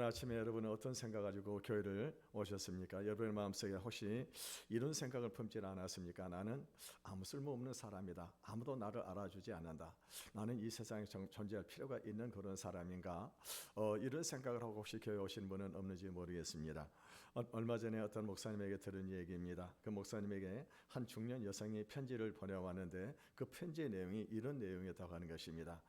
아침에 여러분은 어떤 생각 가지고 교회를 오셨습니까? 여러분의 마음속에 혹시 이런 생각을 품지 않았습니까? 나는 아무 쓸모없는 사람이다. 아무도 나를 알아주지 않는다. 나는 이 세상에 존재할 필요가 있는 그런 사람인가? 이런 생각을 하고 혹시 교회 오신 분은 없는지 모르겠습니다. 얼마 전에 어떤 목사님에게 들은 얘기입니다. 그 목사님에게 한 중년 여성이 편지를 보내왔는데 그 편지의 내용이 이런 내용이었다고 하는 것입니다.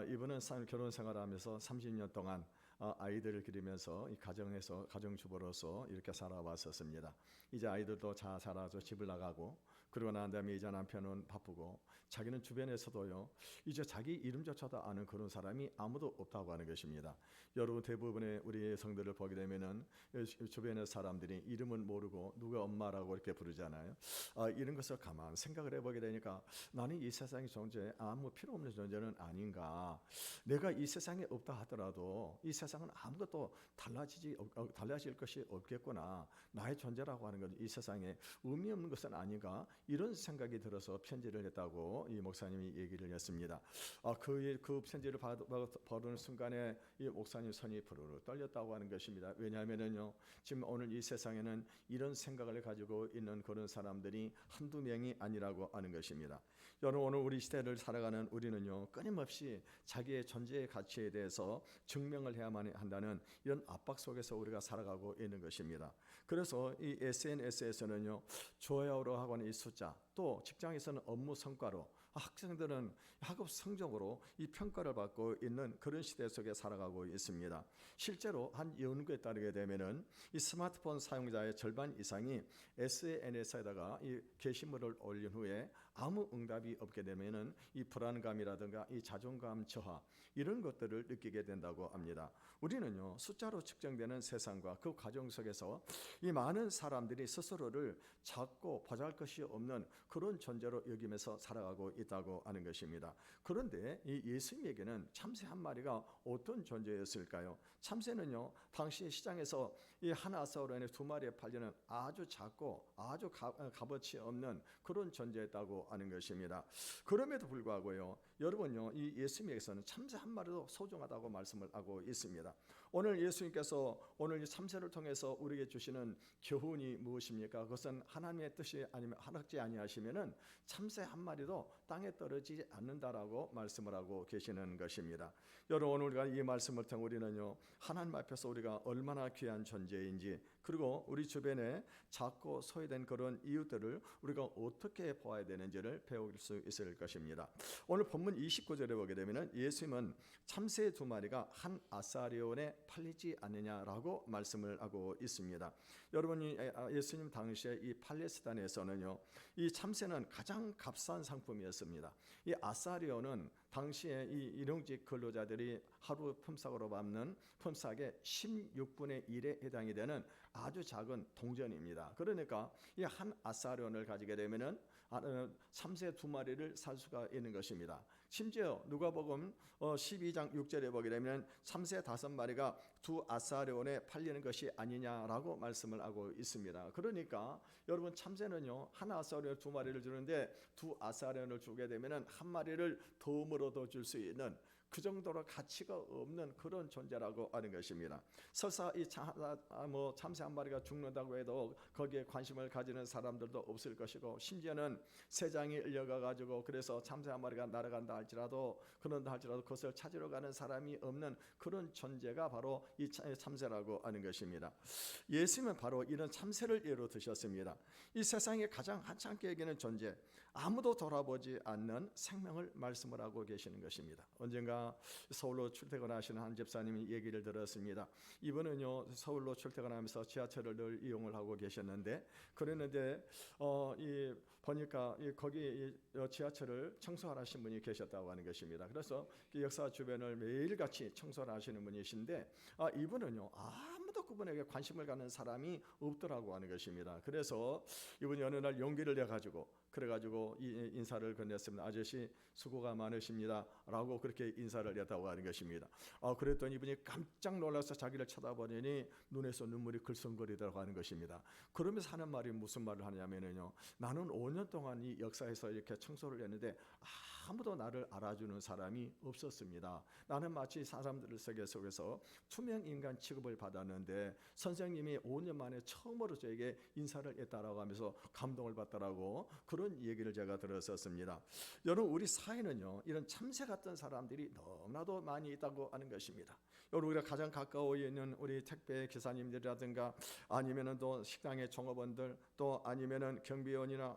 이분은 결혼 생활하면서 30년 동안 아이들을 기르면서 이 가정에서 가정주부로서 이렇게 살아왔었습니다. 이제 아이들도 다 자라서 집을 나가고 그러고 난 다음에 이제 남편은 바쁘고 자기는 주변에서도요 이제 자기 이름조차도 아는 그런 사람이 아무도 없다고 하는 것입니다. 여러분 대부분의 우리 여성들을 보게 되면은 주변의 사람들이 이름은 모르고 누가 엄마라고 이렇게 부르잖아요. 이런 것을 가만 생각을 해보게 되니까 나는 이 세상에 존재 아무 필요 없는 존재는 아닌가. 내가 이 세상에 없다 하더라도 이 세상은 아무것도 달라질 것이 없겠구나. 나의 존재라고 하는 건 이 세상에 의미 없는 것은 아닌가. 이런 생각이 들어서 편지를 했다고 이 목사님이 얘기를 했습니다. 그 편지를 받은 순간에 이 목사님 손이 부르르 떨렸다고 하는 것입니다. 왜냐하면요 지금 오늘 이 세상에는 이런 생각을 가지고 있는 그런 사람들이 한두 명이 아니라고 하는 것입니다. 여러분 오늘 우리 시대를 살아가는 우리는요 끊임없이 자기의 존재의 가치에 대해서 증명을 해야만 한다는 이런 압박 속에서 우리가 살아가고 있는 것입니다. 그래서 이 SNS에서는요 좋아요로 하고는 이 숫자, 또 직장에서는 업무 성과로, 학생들은 학업 성적으로 이 평가를 받고 있는 그런 시대 속에 살아가고 있습니다. 실제로 한 연구에 따르게 되면은 이 스마트폰 사용자의 절반 이상이 SNS에다가 이 게시물을 올린 후에 아무 응답이 없게 되면은 이 불안감이라든가 이 자존감 저하 이런 것들을 느끼게 된다고 합니다. 우리는요 숫자로 측정되는 세상과 그 과정 속에서 이 많은 사람들이 스스로를 작고 보잘것이 없는 그런 존재로 여기면서 살아가고 있다고 하는 것입니다. 그런데 이 예수님에게는 참새 한 마리가 어떤 존재였을까요? 참새는요 당시 시장에서 이 한 아사로에 두 마리에 팔리는 아주 작고 아주 값어치 없는 그런 존재였다고 하는 것입니다. 그럼에도 불구하고요 여러분요 이 예수님에게서는 참새 한 마리도 소중하다고 말씀을 하고 있습니다. 오늘 예수님께서 오늘 이 참새를 통해서 우리에게 주시는 교훈이 무엇입니까? 그것은 하나님의 뜻이 아니면 하나지 아니하시면은 참새 한 마리도 땅에 떨어지지 않는다라고 말씀을 하고 계시는 것입니다. 여러분 오늘 우리가 이 말씀을 통해 우리는요 하나님 앞에서 우리가 얼마나 귀한 존재인지, 그리고 우리 주변에 작고 소외된 그런 이웃들을 우리가 어떻게 보아야 되는지를 배울 수 있을 것입니다. 오늘 본문 29절에 보게 되면 예수님은 참새 두 마리가 한 아사리온에 팔리지 않느냐라고 말씀을 하고 있습니다. 여러분이 예수님 당시에 이 팔레스타인에서는요 이 참새는 가장 값싼 상품이었습니다. 이 아사리온은 당시에 이 일용직 근로자들이 하루 품삯으로 받는 품삯의 16분의 1에 해당이 되는 아주 작은 동전입니다. 그러니까 이 한 아사리온을 가지게 되면은 참새 두 마리를 살 수가 있는 것입니다. 심지어 누가복음 12장 6절에 보게 되면 참새 5마리가 두 아사리온에 팔리는 것이 아니냐라고 말씀을 하고 있습니다. 그러니까 여러분 참새는요 한 아사리온 두 마리를 주는데 두 아사리온을 주게 되면은 한 마리를 도움으로 더 줄 수 있는 그 정도로 가치가 없는 그런 존재라고 하는 것입니다. 설사 이 참새 한 마리가 죽는다고 해도 거기에 관심을 가지는 사람들도 없을 것이고, 심지어는 새장이 끌려가 가지고 그래서 참새 한 마리가 날아간다 할지라도 그것을 찾으러 가는 사람이 없는 그런 존재가 바로 이 참새라고 하는 것입니다. 예수님은 바로 이런 참새를 예로 드셨습니다. 이 세상에 가장 하찮게 여기는 존재, 아무도 돌아보지 않는 생명을 말씀을 하고 계시는 것입니다. 언젠가 서울로 출퇴근하시는 한 집사님이 얘기를 들었습니다. 이분은요 서울로 출퇴근하면서 지하철을 늘 이용을 하고 계셨는데, 그랬는데 보니까 거기 지하철을 청소하시는 분이 계셨다고 하는 것입니다. 그래서 그 역사 주변을 매일같이 청소를 하시는 분이신데 이분은요 아무도 그분에게 관심을 갖는 사람이 없더라고 하는 것입니다. 그래서 이분이 어느 날 용기를 내가지고 그래가지고 인사를 건넸습니다. 아저씨 수고가 많으십니다 라고 그렇게 인사를 했다고 하는 것입니다. 그랬더니 이분이 깜짝 놀라서 자기를 쳐다보니 눈에서 눈물이 글썽거리더라고 하는 것입니다. 그러면서 하는 말이 무슨 말을 하냐면요, 나는 5년 동안 이 역사에서 이렇게 청소를 했는데 아무도 나를 알아주는 사람이 없었습니다. 나는 마치 사람들 세계 속에서 투명 인간 취급을 받았는데 선생님이 5년 만에 처음으로 저에게 인사를 했다라고 하면서 감동을 받더라고, 그런 얘기를 제가 들었었습니다. 여러분, 우리 사회는요, 이런 참새 같은 사람들이 너무나도 많이 있다고 하는 것입니다. 여러분, 우리가 가장 가까워 있는 우리 택배 기사님들이라든가 아니면은 또 식당의 종업원들, 또 아니면은 경비원이나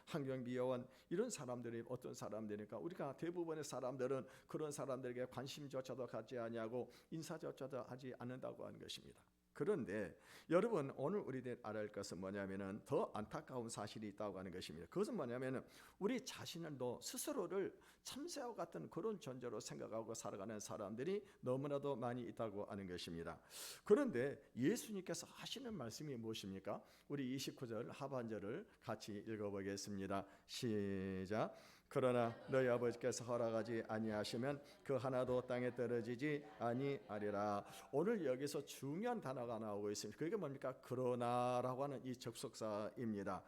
환경비원, 이런 사람들이 어떤 사람들이니까 우리가 대부분의 사람들은 그런 사람들에게 관심조차도 갖지 아니하고 인사조차도 하지 않는다고 하는 것입니다. 그런데 여러분, 오늘 우리들 알아야 할 것은 뭐냐면은 더 안타까운 사실이 있다고 하는 것입니다. 그것은 뭐냐면은 우리 자신을도 스스로를 참새와 같은 그런 존재로 생각하고 살아가는 사람들이 너무나도 많이 있다고 하는 것입니다. 그런데 예수님께서 하시는 말씀이 무엇입니까? 우리 29절 하반절을 같이 읽어보겠습니다. 시작. 그러나 너희 아버지께서 허락하지 아니하시면 그 하나도 땅에 떨어지지 아니하리라. 오늘 여기서 중요한 단어가 나오고 있습니다. 그게 뭡니까? 그러나라고 하는 이 접속사입니다.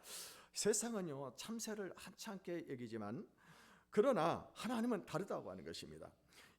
세상은요, 참새를 한참게 여기지만 그러나 하나님은 다르다고 하는 것입니다.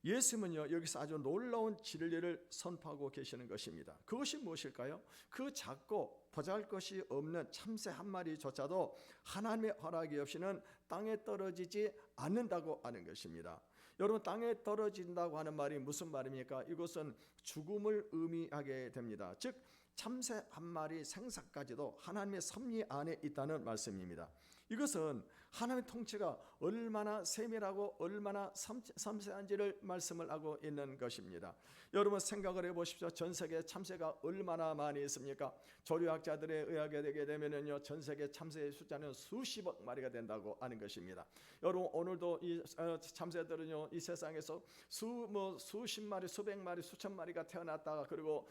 예수님은요, 여기서 아주 놀라운 진리를 선포하고 계시는 것입니다. 그것이 무엇일까요? 그 작고 보잘것이 없는 참새 한 마리조차도 하나님의 허락이 없이는 땅에 떨어지지 않는다고 하는 것입니다. 여러분, 땅에 떨어진다고 하는 말이 무슨 말입니까? 이것은 죽음을 의미하게 됩니다. 즉 참새 한 마리 생사까지도 하나님의 섭리 안에 있다는 말씀입니다. 이것은 하나님의 통치가 얼마나 세밀하고 얼마나 섬세한지를 말씀을 하고 있는 것입니다. 여러분, 생각을 해보십시오. 전 세계에 참새가 얼마나 많이 있습니까? 조류학자들에 의하게 되게 되면요, 전 세계 참새의 숫자는 수십억 마리가 된다고 하는 것입니다. 여러분, 오늘도 이 참새들은요, 이 세상에서 수십 마리, 수백 마리, 수천 마리가 태어났다가 그리고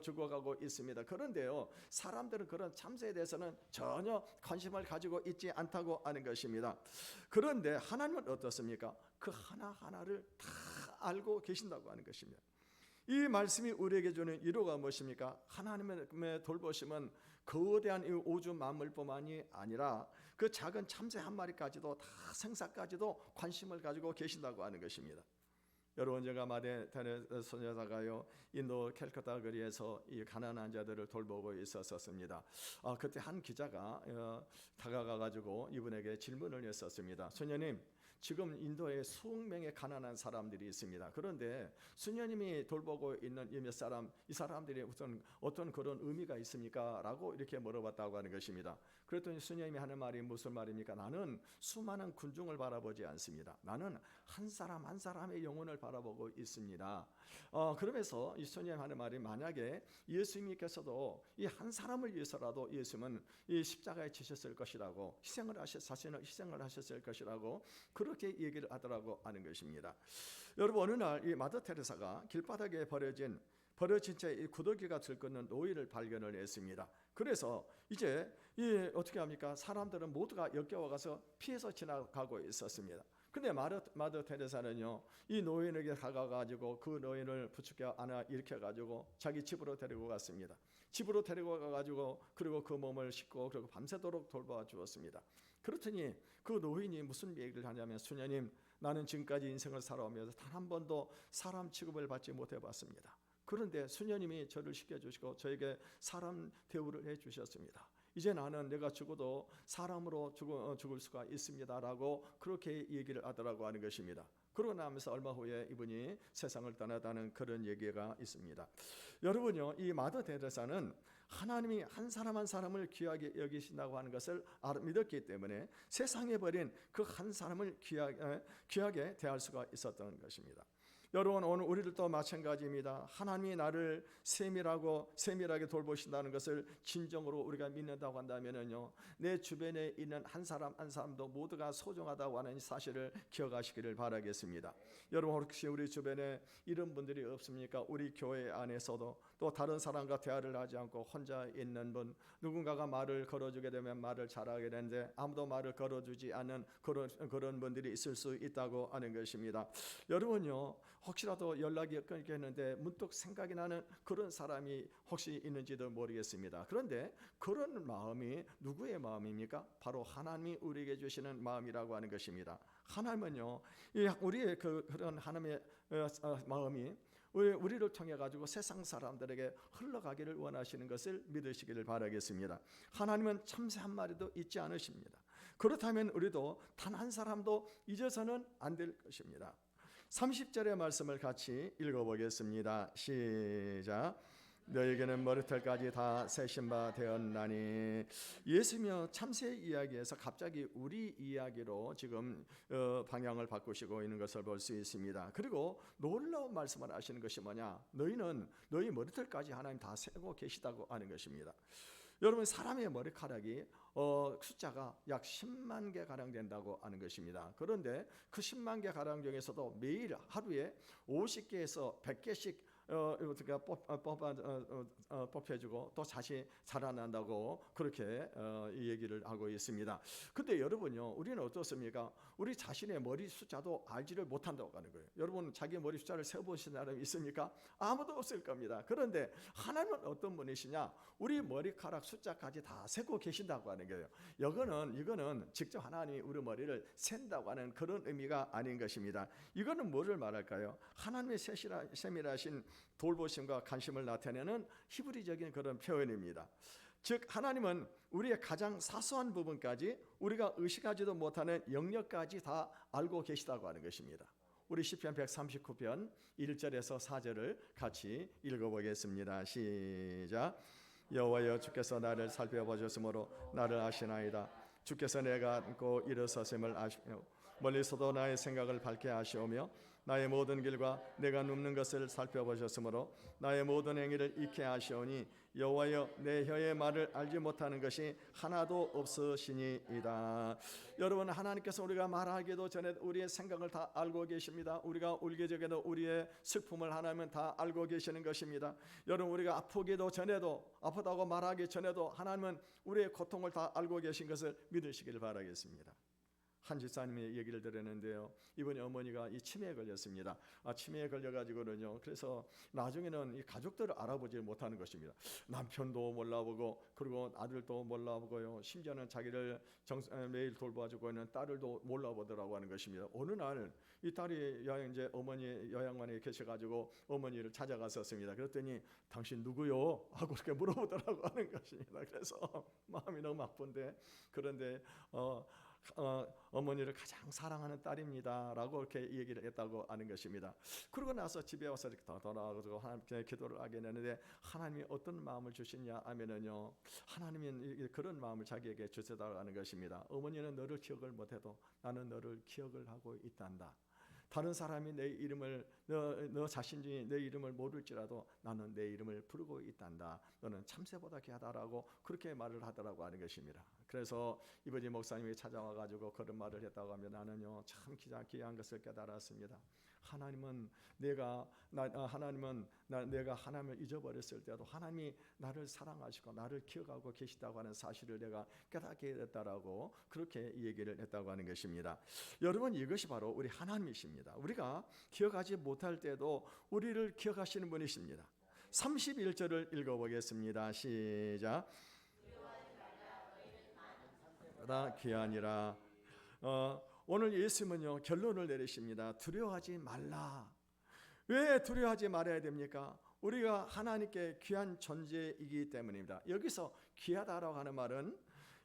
죽어가고 있습니다. 그런데요, 사람들은 그런 참새에 대해서는 전혀 관심을 가지고 있지 않다고 하는 것입니다. 그런데 하나님은 어떻습니까? 그 하나하나를 다 알고 계신다고 하는 것입니다. 이 말씀이 우리에게 주는 위로가 무엇입니까? 하나님의 돌보심은 거대한 이 우주 만물뿐만이 아니라 그 작은 참새 한 마리까지도 다 생사까지도 관심을 가지고 계신다고 하는 것입니다. 여러분, 제가 마대 소녀다가요, 인도 캘커타 거리에서 이 가난한 자들을 돌보고 있었습니다. 그때 한 기자가 다가가 가지고 이분에게 질문을 했었습니다. 수녀님, 지금 인도에 수억 명의 가난한 사람들이 있습니다. 그런데 수녀님이 돌보고 있는 이 몇 사람, 이 사람들이 어떤 그런 의미가 있습니까? 라고 이렇게 물어봤다고 하는 것입니다. 그랬더니 수녀님이 하는 말이 무슨 말입니까? 나는 수많은 군중을 바라보지 않습니다. 나는 한 사람 한 사람의 영혼을 바라보고 있습니다. 그러면서 이 수녀님 하는 말이, 만약에 예수님께서도 이 한 사람을 위해서라도 예수님은 이 십자가에 지셨을 것이라고, 자신을 희생을 하셨을 것이라고 그렇게 얘기를 하더라고 하는 것입니다. 여러분, 어느 날 이 마더 테레사가 길바닥에 버려진 채 이 구더기가 들끓는 노인을 발견을 했습니다. 그래서 이제 어떻게 합니까? 사람들은 모두가 역겨워가서 피해서 지나가고 있었습니다. 근데 마더 테레사는요, 이 노인에게 다가가지고 그 노인을 부축해 안아 일으켜가지고 자기 집으로 데리고 갔습니다. 집으로 데리고 가가지고 그리고 그 몸을 씻고 그리고 밤새도록 돌봐 주었습니다. 그렇더니 그 노인이 무슨 얘기를 하냐면, 수녀님, 나는 지금까지 인생을 살아오면서 단 한 번도 사람 취급을 받지 못해봤습니다. 그런데 수녀님이 저를 시켜주시고 저에게 사람 대우를 해주셨습니다. 이제 나는 내가 죽어도 사람으로 죽을 수가 있습니다라고 그렇게 얘기를 하더라고 하는 것입니다. 그러고 나면서 얼마 후에 이분이 세상을 떠나다는 그런 얘기가 있습니다. 여러분요, 이 마더 테레사는 하나님이 한 사람 한 사람을 귀하게 여기신다고 하는 것을 믿었기 때문에 세상에 버린 그 한 사람을 귀하게 대할 수가 있었던 것입니다. 여러분 오늘 우리들도 마찬가지입니다. 하나님이 나를 세밀하게 돌보신다는 것을 진정으로 우리가 믿는다고 한다면요, 내 주변에 있는 한 사람 한 사람도 모두가 소중하다고 하는 사실을 기억하시기를 바라겠습니다. 여러분 혹시 우리 주변에 이런 분들이 없습니까? 우리 교회 안에서도 또 다른 사람과 대화를 하지 않고 혼자 있는 분, 누군가가 말을 걸어주게 되면 말을 잘하게 되는데 아무도 말을 걸어주지 않는 그런 분들이 있을 수 있다고 하는 것입니다. 여러분요, 혹시라도 연락이 끊겼는데 문득 생각이 나는 그런 사람이 혹시 있는지도 모르겠습니다. 그런데 그런 마음이 누구의 마음입니까? 바로 하나님이 우리에게 주시는 마음이라고 하는 것입니다. 하나님은요, 우리의 그런 하나님의 마음이 우리를 통해 가지고 세상 사람들에게 흘러가기를 원하시는 것을 믿으시기를 바라겠습니다. 하나님은 참새 한 마리도 잊지 않으십니다. 그렇다면 우리도 단 한 사람도 잊어서는 안 될 것입니다. 30절의 말씀을 같이 읽어보겠습니다. 시작. 너에게는 머리털까지 다 세신 바 되었나니. 예수님이 참새 이야기에서 갑자기 우리 이야기로 지금 방향을 바꾸시고 있는 것을 볼 수 있습니다. 그리고 놀라운 말씀을 하시는 것이 뭐냐? 너희는 너희 머리털까지 하나님 다 세고 계시다고 하는 것입니다. 여러분 사람의 머리카락이 숫자가 약 10만 개 가량 된다고 하는 것입니다. 그런데 그 10만 개 가량 중에서도 매일 하루에 50개에서 100개씩 뽑혀주고 또 다시 자라난다고 그렇게 얘기를 하고 있습니다. 근데 여러분요, 우리는 어떻습니까? 우리 자신의 머리 숫자도 알지를 못한다고 하는 거예요. 여러분 자기 머리 숫자를 세어보신 사람이 있습니까? 아무도 없을 겁니다. 그런데 하나님은 어떤 분이시냐? 우리 머리카락 숫자까지 다 세고 계신다고 하는 거예요. 이거는 직접 하나님이 우리 머리를 센다고 하는 그런 의미가 아닌 것입니다. 이거는 뭐를 말할까요? 하나님의 세밀하신 돌보심과 관심을 나타내는 히브리적인 그런 표현입니다. 즉 하나님은 우리의 가장 사소한 부분까지 우리가 의식하지도 못하는 영역까지 다 알고 계시다고 하는 것입니다. 우리 시편 139편 1절에서 4절을 같이 읽어보겠습니다. 시작. 여호와여, 주께서 나를 살펴보셨으므로 나를 아시나이다. 주께서 내가 앉고 일어섰음을 아시며 멀리서도 나의 생각을 밝게 하시오며 나의 모든 길과 내가 눕는 것을 살펴보셨으므로 나의 모든 행위를 익히 하시오니 여호와여, 내 혀의 말을 알지 못하는 것이 하나도 없으시니이다. 여러분 하나님께서 우리가 말하기도 전에 우리의 생각을 다 알고 계십니다. 우리가 울기 전에도 우리의 슬픔을 하나님은 다 알고 계시는 것입니다. 여러분 우리가 아프기도 전에도, 아프다고 말하기 전에도 하나님은 우리의 고통을 다 알고 계신 것을 믿으시길 바라겠습니다. 한 집사님의 얘기를 들었는데요, 이번에 어머니가 이 치매에 걸렸습니다. 치매에 걸려가지고는요, 그래서 나중에는 이 가족들을 알아보지 못하는 것입니다. 남편도 몰라보고, 그리고 아들도 몰라보고요, 심지어는 자기를 매일 돌봐주고 있는 딸을도 몰라보더라고 하는 것입니다. 어느 날 이 딸이 이제 어머니 요양원에 계셔가지고 어머니를 찾아갔었습니다. 그랬더니 당신 누구요? 하고 그렇게 물어보더라고 하는 것입니다. 그래서 마음이 너무 아픈데, 그런데 어머니를 가장 사랑하는 딸입니다 라고 이렇게 얘기를 했다고 하는 것입니다. 그러고 나서 집에 와서 이렇게 돌아가지고 하나님께 기도를 하게 되는데, 하나님이 어떤 마음을 주시냐 하면은요, 하나님은 그런 마음을 자기에게 주시다고 하는 것입니다. 어머니는 너를 기억을 못해도 나는 너를 기억을 하고 있단다. 다른 사람이 내 이름을 너 자신이 내 이름을 모를지라도 나는 내 이름을 부르고 있단다. 너는 참새보다 귀하다라고 그렇게 말을 하더라고 하는 것입니다. 그래서 이번에 목사님이 찾아와 가지고 그런 말을 했다고 하면 나는요 참 귀한 것을 깨달았습니다. 하나님은 내가 하나님을 잊어버렸을 때도 하나님이 나를 사랑하시고 나를 기억하고 계시다고 하는 사실을 내가 깨닫게 됐다라고 그렇게 얘기를 했다고 하는 것입니다. 여러분 이것이 바로 우리 하나님이십니다. 우리가 기억하지 못할 때도 우리를 기억하시는 분이십니다. 31절을 읽어보겠습니다. 시작. 나 귀하니라. 오늘 예수님은요 결론을 내리십니다. 두려워하지 말라. 왜 두려워하지 말아야 됩니까? 우리가 하나님께 귀한 존재이기 때문입니다. 여기서 귀하다라고 하는 말은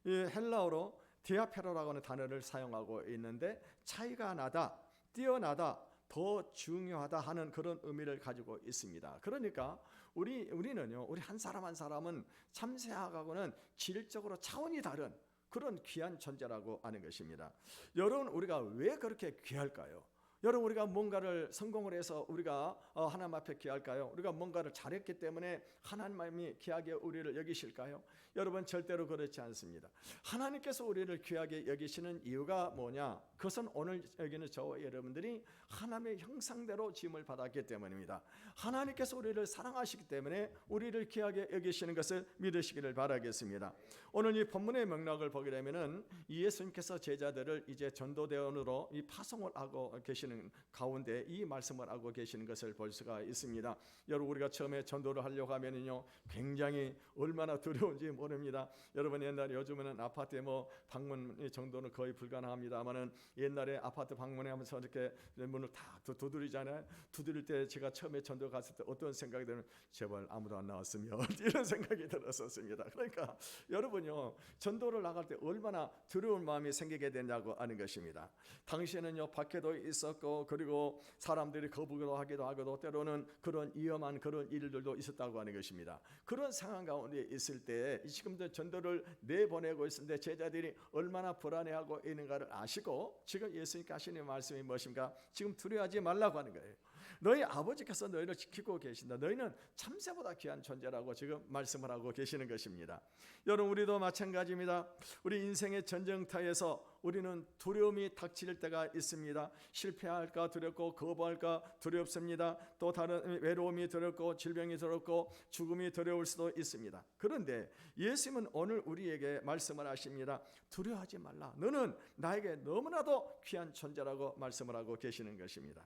헬라어로 디아페로라고 하는 단어를 사용하고 있는데 차이가 나다, 뛰어나다, 더 중요하다 하는 그런 의미를 가지고 있습니다. 그러니까 우리는요, 우리 한 사람 한 사람은 참새하고는 질적으로 차원이 다른 그런 귀한 존재라고 하는 것입니다. 여러분 우리가 왜 그렇게 귀할까요? 여러분, 우리가 뭔가를 성공을 해서 우리가 하나님 앞에 귀할까요? 우리가 뭔가를 잘했기 때문에 하나님이 귀하게 우리를 여기실까요? 여러분, 절대로 그렇지 않습니다. 하나님께서 우리를 귀하게 여기시는 이유가 뭐냐? 그것은 오늘 여기는 저와 여러분들이 하나님의 형상대로 지음을 받았기 때문입니다. 하나님께서 우리를 사랑하시기 때문에 우리를 귀하게 여기시는 것을 믿으시기를 바라겠습니다. 오늘 이 본문의 맥락을 보게 되면은 예수님께서 제자들을 이제 전도대원으로 이 파송을 하고 계시는 가운데 이 말씀을 하고 계시는 것을 볼 수가 있습니다. 여러분, 우리가 처음에 전도를 하려고 하면은요, 굉장히 얼마나 두려운지 모릅니다. 여러분, 옛날에 요즘에는 아파트에 방문 정도는 거의 불가능합니다만은 옛날에 아파트 방문하면서 이렇게 문을 다 두드리잖아요. 두드릴 때 제가 처음에 전도 갔을 때 어떤 생각이 들면 제발 아무도 안 나왔으면 이런 생각이 들었었습니다. 그러니까 여러분요, 전도를 나갈 때 얼마나 두려운 마음이 생기게 되냐고 하는 것입니다. 당시에는요, 밖에도 있었고 그리고 사람들이 거부도 하기도 하고 때로는 그런 위험한 그런 일들도 있었다고 하는 것입니다. 그런 상황 가운데 있을 때 지금도 전도를 내보내고 있는데 제자들이 얼마나 불안해하고 있는가를 아시고 지금 예수님께 하시는 말씀이 무엇인가? 지금 두려워하지 말라고 하는 거예요. 너희 아버지께서 너희를 지키고 계신다. 너희는 참새보다 귀한 존재라고 지금 말씀을 하고 계시는 것입니다. 여러분, 우리도 마찬가지입니다. 우리 인생의 전쟁터에서 우리는 두려움이 닥칠 때가 있습니다. 실패할까 두렵고 거부할까 두렵습니다. 또 다른 외로움이 두렵고 질병이 두렵고 죽음이 두려울 수도 있습니다. 그런데 예수님은 오늘 우리에게 말씀을 하십니다. 두려워하지 말라. 너는 나에게 너무나도 귀한 존재라고 말씀을 하고 계시는 것입니다.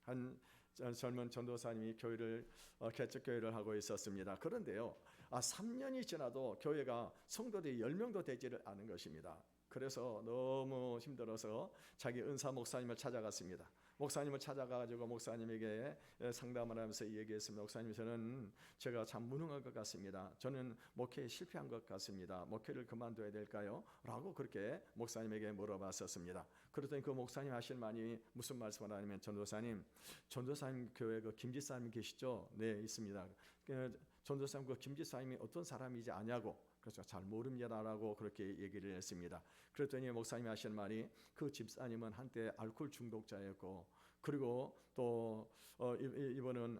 한 젊은 전도사님이 교회를 개척교회를 하고 있었습니다. 그런데요, 3년이 지나도 교회가 성도들이 10명도 되지를 않은 것입니다. 그래서 너무 힘들어서 자기 은사 목사님을 찾아갔습니다. 목사님을 찾아가지고 목사님에게 상담을 하면서 얘기했습니다. 목사님, 제가 참 무능한 것 같습니다. 저는 목회에 실패한 것 같습니다. 목회를 그만둬야 될까요? 라고 그렇게 목사님에게 물어봤었습니다. 그랬더니 그 목사님 하실 말이 무슨 말씀을 하냐면, 전도사님 교회 그 김지사님 계시죠? 네, 있습니다. 전도사님 그 김지사님이 어떤 사람이지 아냐고. 그래서 잘 모릅니다라고 그렇게 얘기를 했습니다. 그랬더니 목사님이 하신 말이, 그 집사님은 한때 알코올 중독자였고 그리고 또 이번은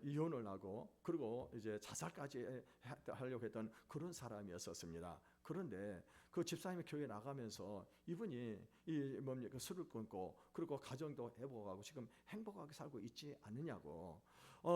이혼을 하고 그리고 이제 자살까지 하려고 했던 그런 사람이었었습니다. 그런데 그 집사님이 교회 나가면서 이분이 술을 끊고 그리고 가정도 회복하고 지금 행복하게 살고 있지 않느냐고.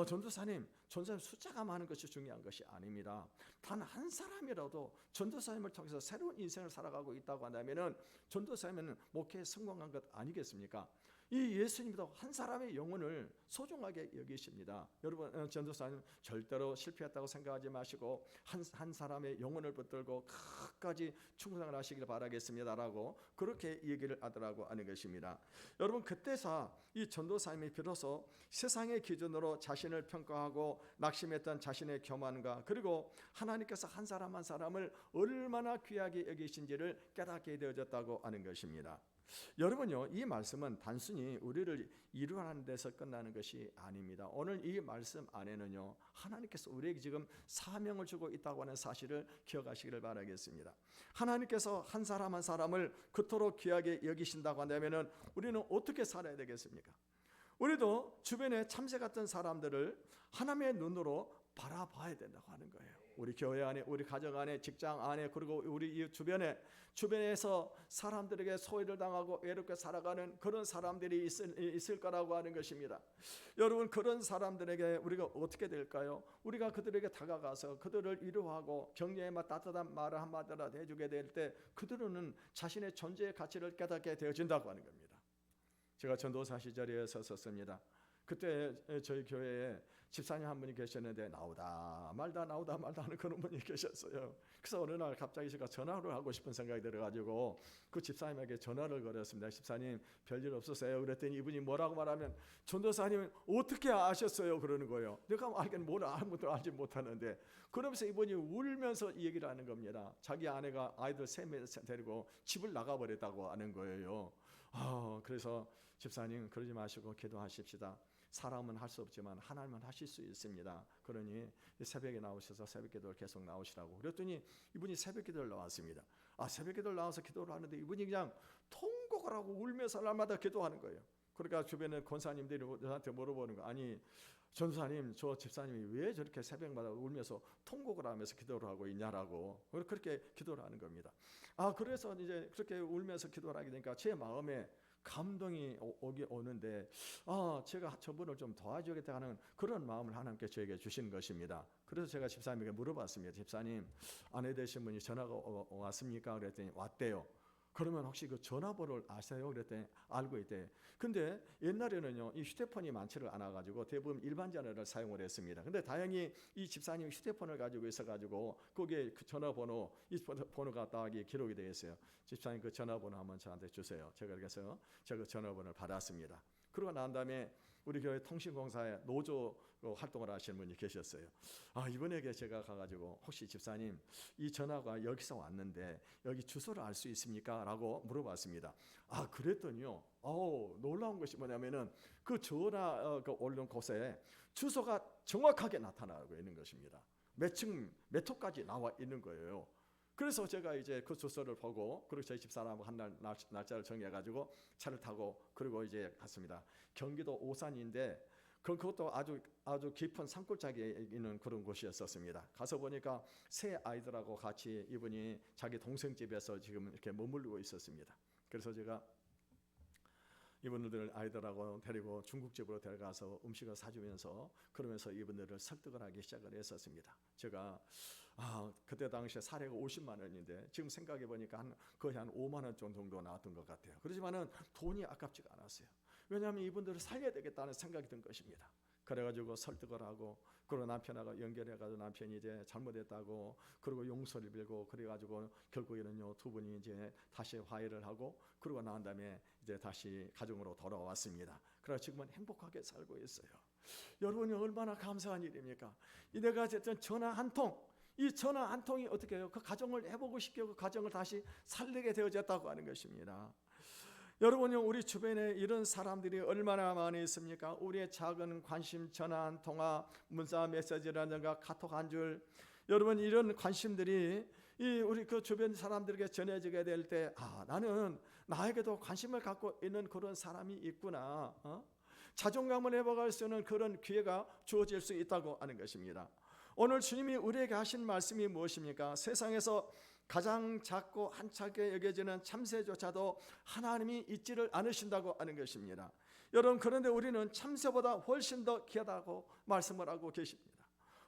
전도사님 숫자가 많은 것이 중요한 것이 아닙니다. 단 한 사람이라도 전도사님을 통해서 새로운 인생을 살아가고 있다고 한다면은 전도사님은 목회에 성공한 것 아니겠습니까? 이 예수님도 한 사람의 영혼을 소중하게 여기십니다. 여러분, 전도사님 절대로 실패했다고 생각하지 마시고 한 사람의 영혼을 붙들고 끝까지 충성을 하시길 바라겠습니다라고 그렇게 얘기를 하더라고 하는 것입니다. 여러분, 그때서 이 전도사님이 비로소 세상의 기준으로 자신을 평가하고 낙심했던 자신의 교만과 그리고 하나님께서 한 사람 한 사람을 얼마나 귀하게 여기신지를 깨닫게 되어졌다고 하는 것입니다. 여러분요, 이 말씀은 단순히 우리를 이루하는 데서 끝나는 것이 아닙니다. 오늘 이 말씀 안에는요, 하나님께서 우리에게 지금 사명을 주고 있다고 하는 사실을 기억하시기를 바라겠습니다. 하나님께서 한 사람 한 사람을 그토록 귀하게 여기신다고 한다면 우리는 어떻게 살아야 되겠습니까? 우리도 주변에 참새 같은 사람들을 하나님의 눈으로 바라봐야 된다고 하는 거예요. 우리 교회 안에, 우리 가정 안에, 직장 안에, 그리고 우리 이 주변에서 사람들에게 소외를 당하고 외롭게 살아가는 그런 사람들이 있을 거라고 하는 것입니다. 여러분, 그런 사람들에게 우리가 어떻게 될까요? 우리가 그들에게 다가가서 그들을 위로하고 격려의 따뜻한 말을 한마디라도 해주게 될 때 그들은 자신의 존재의 가치를 깨닫게 되어진다고 하는 겁니다. 제가 전도사 시절에 섰었습니다. 그때 저희 교회에 집사님 한 분이 계셨는데 나오다 말다 하는 그런 분이 계셨어요. 그래서 어느 날 갑자기 제가 전화를 하고 싶은 생각이 들어가지고 그 집사님에게 전화를 걸었습니다. 집사님, 별일 없으세요? 그랬더니 이분이 뭐라고 말하면, 전도사님 어떻게 아셨어요? 그러는 거예요. 내가 알긴 뭘 아무도 알지 못하는데. 그러면서 이분이 울면서 이 얘기를 하는 겁니다. 자기 아내가 아이들 3명 데리고 집을 나가버렸다고 하는 거예요. 그래서 집사님, 그러지 마시고 기도하십시다. 사람은 할 수 없지만 하나님은 하실 수 있습니다. 그러니 새벽에 나오셔서 새벽기도를 계속 나오시라고. 그랬더니 이분이 새벽기도를 나왔습니다. 새벽기도를 나와서 기도를 하는데 이분이 그냥 통곡을 하고 울면서 날마다 기도하는 거예요. 그러니까 주변에 권사님들이 저한테 물어보는 거, 아니 전사님, 저 집사님이 왜 저렇게 새벽마다 울면서 통곡을 하면서 기도를 하고 있냐라고 그렇게 기도를 하는 겁니다. 그래서 이제 그렇게 울면서 기도를 하게 되니까 제 마음에 감동이 오는데 제가 저분을 좀 도와주겠다 하는 그런 마음을 하나님께 저에게 주신 것입니다. 그래서 제가 집사님에게 물어봤습니다. 집사님, 아내 되신 분이 전화가 왔습니까? 그랬더니 왔대요. 그러면 혹시 그 전화번호를 아세요? 그랬더니 알고 있대. 근데 옛날에는요, 이 휴대폰이 많지를 않아가지고 대부분 일반 전화를 사용을 했습니다. 근데 다행히 이 집사님이 휴대폰을 가지고 있어가지고 거기에 그 전화번호, 이 번호가 딱 기록이 되어 있어요. 집사님 그 전화번호 한번 저한테 주세요. 제가 그래서 제가 전화번호를 받았습니다. 그러고 난 다음에 우리 교회 통신공사에 노조 활동을 하시는 분이 계셨어요. 이분에게 제가 가가지고 혹시 집사님 이 전화가 여기서 왔는데 여기 주소를 알 수 있습니까? 라고 물어봤습니다. 그랬더니요, 놀라운 것이 뭐냐면은 그 전화 올린 곳에 주소가 정확하게 나타나고 있는 것입니다. 몇 층, 몇 호까지 나와 있는 거예요. 그래서 제가 이제 그 주소를 보고, 그리고 저희 집사람하고 한 날짜를 정해가지고 차를 타고 그리고 이제 갔습니다. 경기도 오산인데 그것도 아주 깊은 산골짜기에 있는 그런 곳이었었습니다. 가서 보니까 새 아이들하고 같이 이분이 자기 동생 집에서 지금 이렇게 머물고 있었습니다. 그래서 제가 이분들 아이들하고 데리고 중국집으로 데려가서 음식을 사주면서 그러면서 이분들을 설득을 하기 시작을 했었습니다. 제가 그때 당시에 사례가 50만 원인데 지금 생각해 보니까 거의 한 5만 원 정도 나왔던 것 같아요. 그렇지만은 돈이 아깝지가 않았어요. 왜냐하면 이분들을 살려야 되겠다는 생각이 든 것입니다. 그래가지고 설득을 하고, 그리고 남편하고 연결해가지고 남편이 이제 잘못했다고 그리고 용서를 빌고, 그래가지고 결국에는요 두 분이 이제 다시 화해를 하고, 그러고 난 다음에 이제 다시 가정으로 돌아왔습니다. 그래서 지금은 행복하게 살고 있어요. 여러분이 얼마나 감사한 일입니까? 내가 어쨌든 전화 한 통, 이 전화 한 통이 어떻게 해요? 그 가정을 해보고 싶게 그 가정을 다시 살리게 되어졌다고 하는 것입니다. 여러분요, 우리 주변에 이런 사람들이 얼마나 많이 있습니까? 우리의 작은 관심, 전화 한 통화, 문자 메시지라든가 카톡 한 줄, 여러분 이런 관심들이 우리 그 주변 사람들에게 전해지게 될 때, 나는 나에게도 관심을 갖고 있는 그런 사람이 있구나, 자존감을 회복할 수 있는 그런 기회가 주어질 수 있다고 하는 것입니다. 오늘 주님이 우리에게 하신 말씀이 무엇입니까? 세상에서 가장 작고 한차게 여겨지는 참새조차도 하나님이 잊지를 않으신다고 하는 것입니다. 여러분, 그런데 우리는 참새보다 훨씬 더 귀하다고 말씀을 하고 계십니다.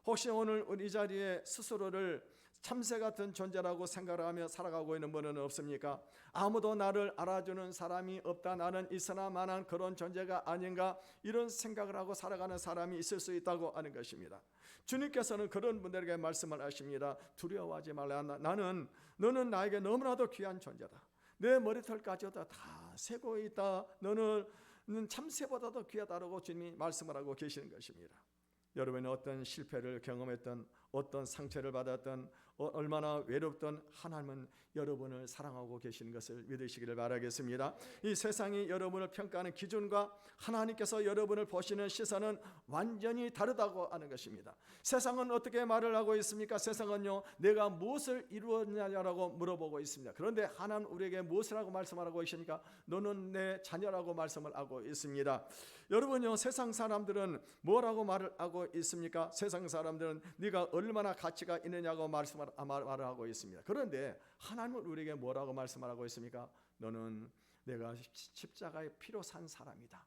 혹시 오늘 우리 이 자리에 스스로를 참새 같은 존재라고 생각하며 살아가고 있는 분은 없습니까? 아무도 나를 알아주는 사람이 없다, 나는 있으나 마나한 그런 존재가 아닌가, 이런 생각을 하고 살아가는 사람이 있을 수 있다고 하는 것입니다. 주님께서는 그런 분들에게 말씀을 하십니다. 두려워하지 말라. 너는 나에게 너무나도 귀한 존재다. 내 머리털까지도 다 세고 있다. 너는 참새보다도 귀하다라고 주님이 말씀을 하고 계시는 것입니다. 여러분이 어떤 실패를 경험했던, 어떤 상처를 받았던, 얼마나 외롭던, 하나님은 여러분을 사랑하고 계시는 것을 믿으시기를 바라겠습니다. 이 세상이 여러분을 평가하는 기준과 하나님께서 여러분을 보시는 시선은 완전히 다르다고 하는 것입니다. 세상은 어떻게 말을 하고 있습니까? 세상은요, 내가 무엇을 이루었냐라고 물어보고 있습니다. 그런데 하나님 우리에게 무엇이라고 말씀하고 계십니까? 너는 내 자녀라고 말씀을 하고 있습니다. 여러분요, 세상 사람들은 뭐라고 말을 하고 있습니까? 세상 사람들은 네가 얼마나 가치가 있느냐고 말을 하고 있습니다. 그런데 하나님은 우리에게 뭐라고 말씀하고 있습니까? 너는 내가 십자가의 피로 산 사람이다.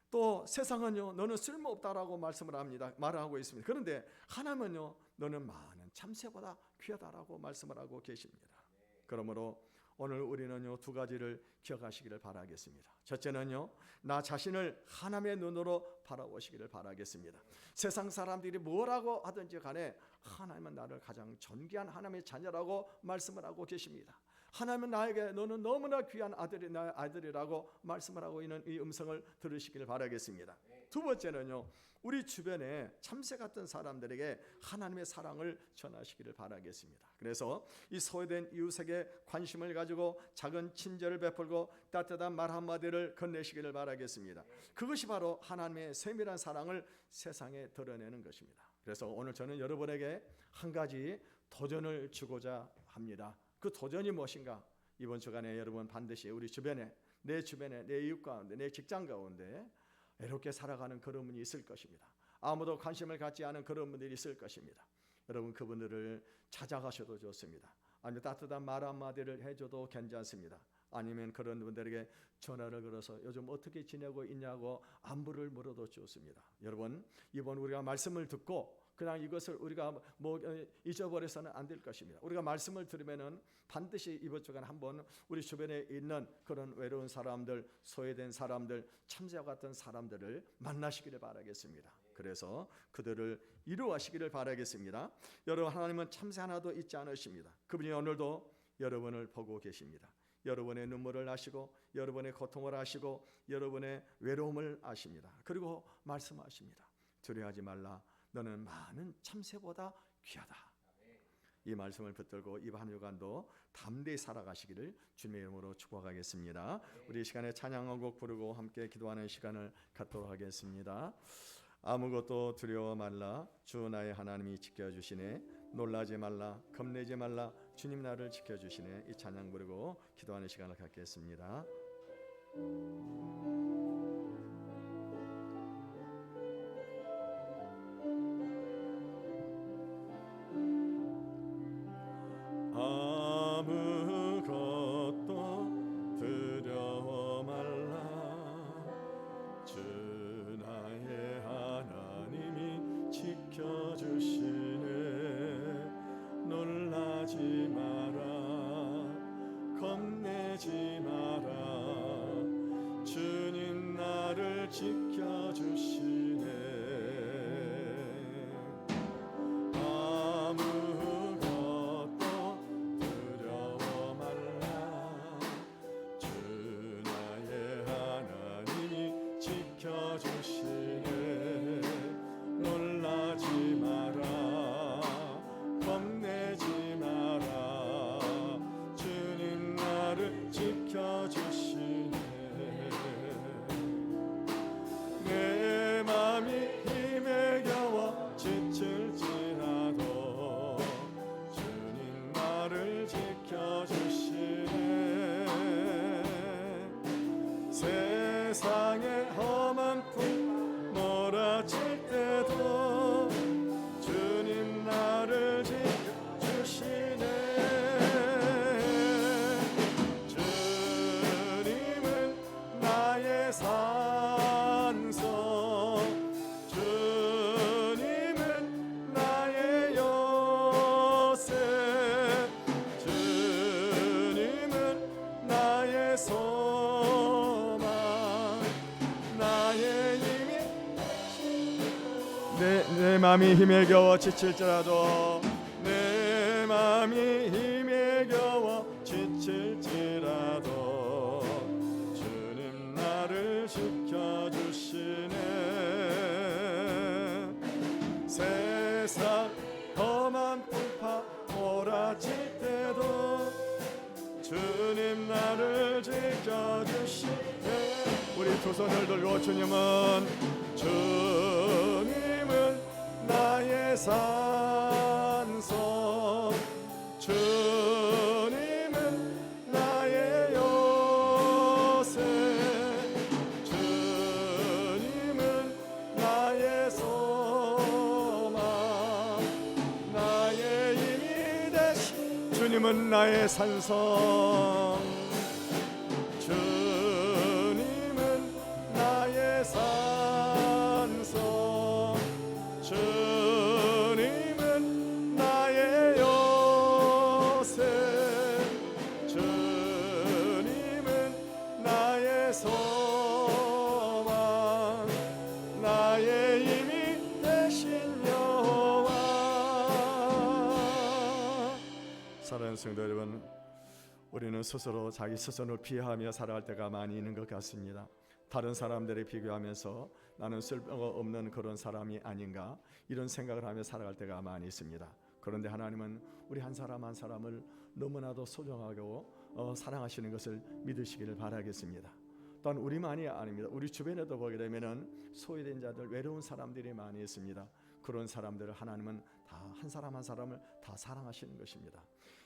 또 세상은요, 너는 쓸모없다라고 말을 하고 있습니다. 그런데 하나님은요, 너는 많은 참새보다 귀하다라고 말씀을 하고 계십니다. 그러므로 오늘 우리는요, 두 가지를 기억하시기를 바라겠습니다. 첫째는요, 나 자신을 하나님의 눈으로 바라보시기를 바라겠습니다. 세상 사람들이 뭐라고 하든지 간에 하나님은 나를 가장 존귀한 하나님의 자녀라고 말씀을 하고 계십니다. 하나님은 나에게 너는 너무나 귀한 아들이 나의 아들이라고 말씀을 하고 있는 이 음성을 들으시기를 바라겠습니다. 두 번째는요, 우리 주변에 참새 같은 사람들에게 하나님의 사랑을 전하시기를 바라겠습니다. 그래서 이 소외된 이웃에게 관심을 가지고 작은 친절을 베풀고 따뜻한 말 한마디를 건네시기를 바라겠습니다. 그것이 바로 하나님의 세밀한 사랑을 세상에 드러내는 것입니다. 그래서 오늘 저는 여러분에게 한 가지 도전을 주고자 합니다. 그 도전이 무엇인가? 이번 주간에 여러분 반드시 우리 주변에 내 주변에, 내 이웃 가운데, 내 직장 가운데 외롭게 살아가는 그런 분이 있을 것입니다. 아무도 관심을 갖지 않은 그런 분들이 있을 것입니다. 여러분 그분들을 찾아가셔도 좋습니다. 아니면 따뜻한 말 한마디를 해줘도 괜찮습니다. 아니면 그런 분들에게 전화를 걸어서 요즘 어떻게 지내고 있냐고 안부를 물어도 좋습니다. 여러분 이번 우리가 말씀을 듣고 그냥 이것을 우리가 잊어버려서는 안 될 것입니다. 우리가 말씀을 들으면은 반드시 이번 주간 한번 우리 주변에 있는 그런 외로운 사람들, 소외된 사람들, 참새와 같은 사람들을 만나시기를 바라겠습니다. 그래서 그들을 이루하시기를 바라겠습니다. 여러분 하나님은 참새 하나도 잊지 않으십니다. 그분이 오늘도 여러분을 보고 계십니다. 여러분의 눈물을 아시고 여러분의 고통을 아시고 여러분의 외로움을 아십니다. 그리고 말씀하십니다. 두려워하지 말라. 너는 많은 참새보다 귀하다. 이 말씀을 붙들고 이번 한 주간도 담대히 살아가시기를 주님의 이름으로 축복하겠습니다. 우리 이 시간에 찬양한 곡 부르고 함께 기도하는 시간을 갖도록 하겠습니다. 아무것도 두려워 말라. 주 나의 하나님이 지켜주시네. 놀라지 말라. 겁내지 말라. 주님 나를 지켜주시네. 이 찬양 부르고 기도하는 시간을 갖겠습니다. 아무것도 두려워 말라. 주 나의 하나님이 지켜주시네. 놀라지 마라. 겁내지 마라. 주님 나를 지켜주시네. 세상의 험한 풍 몰아칠 때도 주님 나를 지켜주시네. 주님은 나의 산소, 주님은 나의 요새, 주님은 나의 내 맘이 힘에 겨워 지칠지라도 내 맘이 힘에 겨워 지칠지라도 주님 나를 지켜주시네. 세상 험한 풍파 몰아칠 때도 주님 나를 지켜주시네. 우리 두 손을 들고 주님은 나의 산소, 주님은 나의 요새, 주님은 나의 소망, 나의 힘이 되신 주님은 나의 산성, 주님은 나의 산성, 주님은 나의 요새, 주님은 나의 소망, 나의 힘이 되신 여호와. 사랑하는 성도 여러분, 우리는 스스로 자기 스스로를 비하하며 살아갈 때가 많이 있는 것 같습니다. 다른 사람들에 비교하면서 나는 쓸모가 없는 그런 사람이 아닌가 이런 생각을 하며 살아갈 때가 많이 있습니다. 그런데 하나님은 우리 한 사람 한 사람을 너무나도 소중하고 사랑하시는 것을 믿으시기를 바라겠습니다. 또한 우리만이 아닙니다. 우리 주변에도 보게 되면은 소외된 자들, 외로운 사람들이 많이 있습니다. 그런 사람들을 하나님은 다 한 사람 한 사람을 다 사랑하시는 것입니다.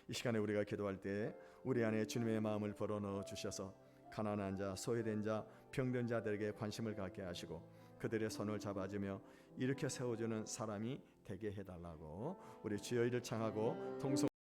이 시간에 우리가 기도할 때 우리 안에 주님의 마음을 불어넣어 주셔서 가난한 자, 소외된 자, 병든 자들에게 관심을 갖게 하시고 그들의 손을 잡아주며 일으켜 세워주는 사람이 되게 해달라고 우리 주여 이를 청하고 통성